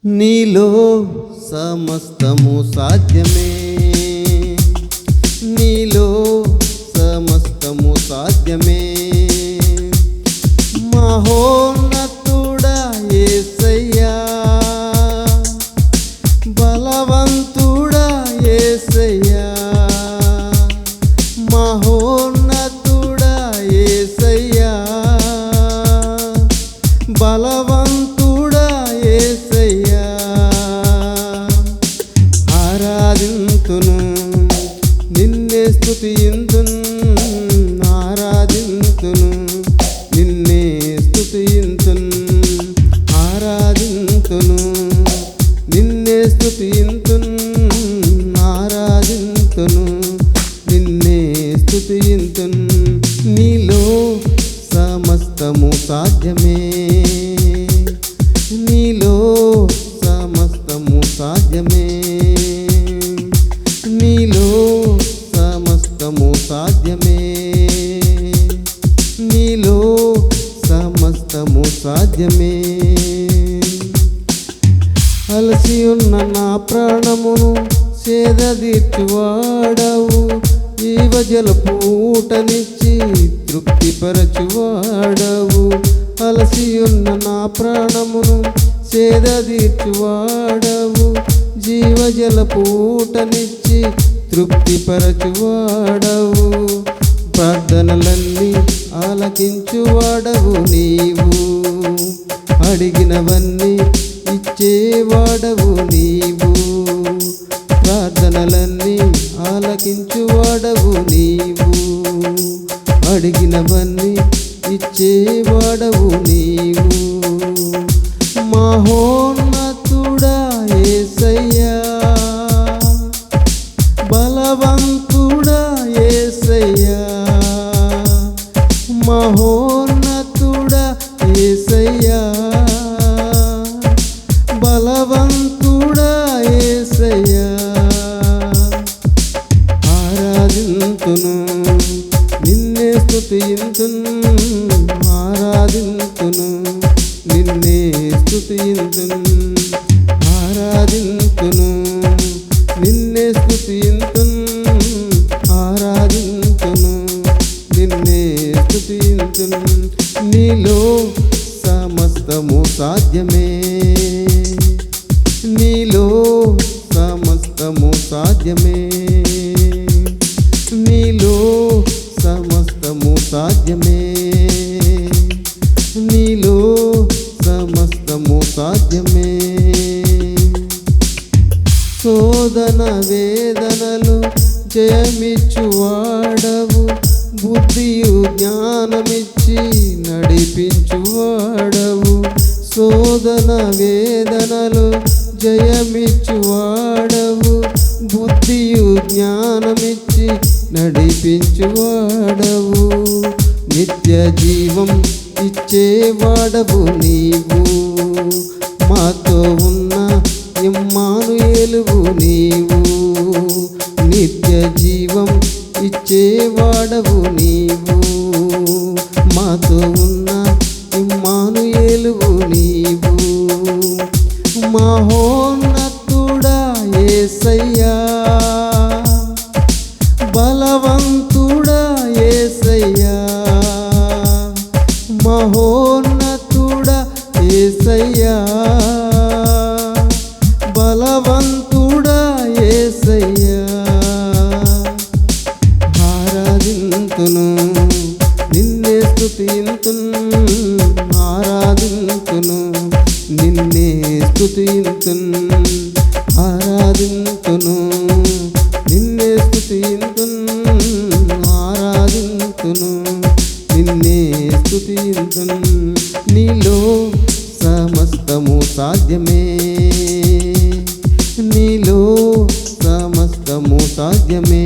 నీలో సమస్తము సాధ్యమే, నీలో సమస్తము సాధ్యమే. మహోన్నతుడా యేసయ్యా, బలవంతుడా యేసయ్యా, మహోన్నతుడా యేసయ్యా, బలవంతుడా యేసయ్యా. ఆరాధింతును నిన్నే స్తుతింతును, ఆరాధింతును నిన్నే స్తుతింతును, ఆరాధింతును నిన్నే స్తుతింతును, ఆరాధింతును నిన్నే స్తుతింతును. నీలో సమస్తము సాధ్యమే, నీలో సమస్తము సాధ్యమే, నీలో సమస్తము సాధ్యమే, నీలో సమస్తము సాధ్యమే. అలసి ఉన్న నా ప్రాణమును సేదదీర్చువాడవు, జీవజలపు ఊటనిచ్చి తృప్తిపరచువాడవు. అలసి ఉన్న నా ప్రాణమును సేదదీర్చువాడవు, జీవజలపు ఊటనిచ్చి తృప్తిపరచువాడవు. ప్రార్థనలన్నీ ఆలకించువాడవు నీవు, అడిగినవన్నీ ఇచ్చేవాడవు నీవు. ప్రార్థనలన్నీ ఆలకించువాడవు నీవు, అడిగినవన్నీ ఇచ్చేవాడవు నీవు. మహోన్నతుడా యేసయ్యా, బలవంతుడా యేసయ్యా, మహోన్నతుడా యేసయ్యా, బలవంతుడా యేసయ్యా. ఆరాధింతును నిన్నే స్తుతింతును, ఆరాధింతును నిన్నే స్తుతింతును, ఆరాధింతును నిన్నే స్తుతింతును, ఆరాధింతును నిన్నే స్తుతింతును. నీలో సమస్తము సాధ్యమే, నీలో సమస్తము సాధ్యమే, నీలో సమస్తము సాధ్యమే, నీలో సమస్తము సాధ్యమే. శోధన వేదనలు జయమిచ్చువాడవు, బుద్ధియు జ్ఞానమిచ్చి నడిపించువాడవు. శోధన వేదనలు జయమిచ్చువాడవు, బుద్ధియు జ్ఞానమిచ్చి నడిపించువాడవు. నిత్య జీవం ఇచ్చేవాడవు నీవు, మాతో ఉన్న ఇమ్మానుయేలువు నీవు. నిత్య జీవం ఇచ్చేవాడవు నీవు, మాతో ఉన్న ఇమ్మానుయేలువు నీవు. మహోన్నతుడా యేసయ్యా, బలవంతుడా యేసయ్యా, మహోన్నతుడా యేసయ్యా, బలవంతుడా యేసయ్యా. ఆరాధింతును నిన్నే స్తుతింతును, ఆరాధింతును నిన్నే స్తుతింతును, ఆరాధింతును నిన్నే స్తుతింతును, ఆరాధింతును నిన్నే స్తుతింతును. నీలో సమస్తము సాధ్యమే, నీలో సమస్తము సాధ్యమే,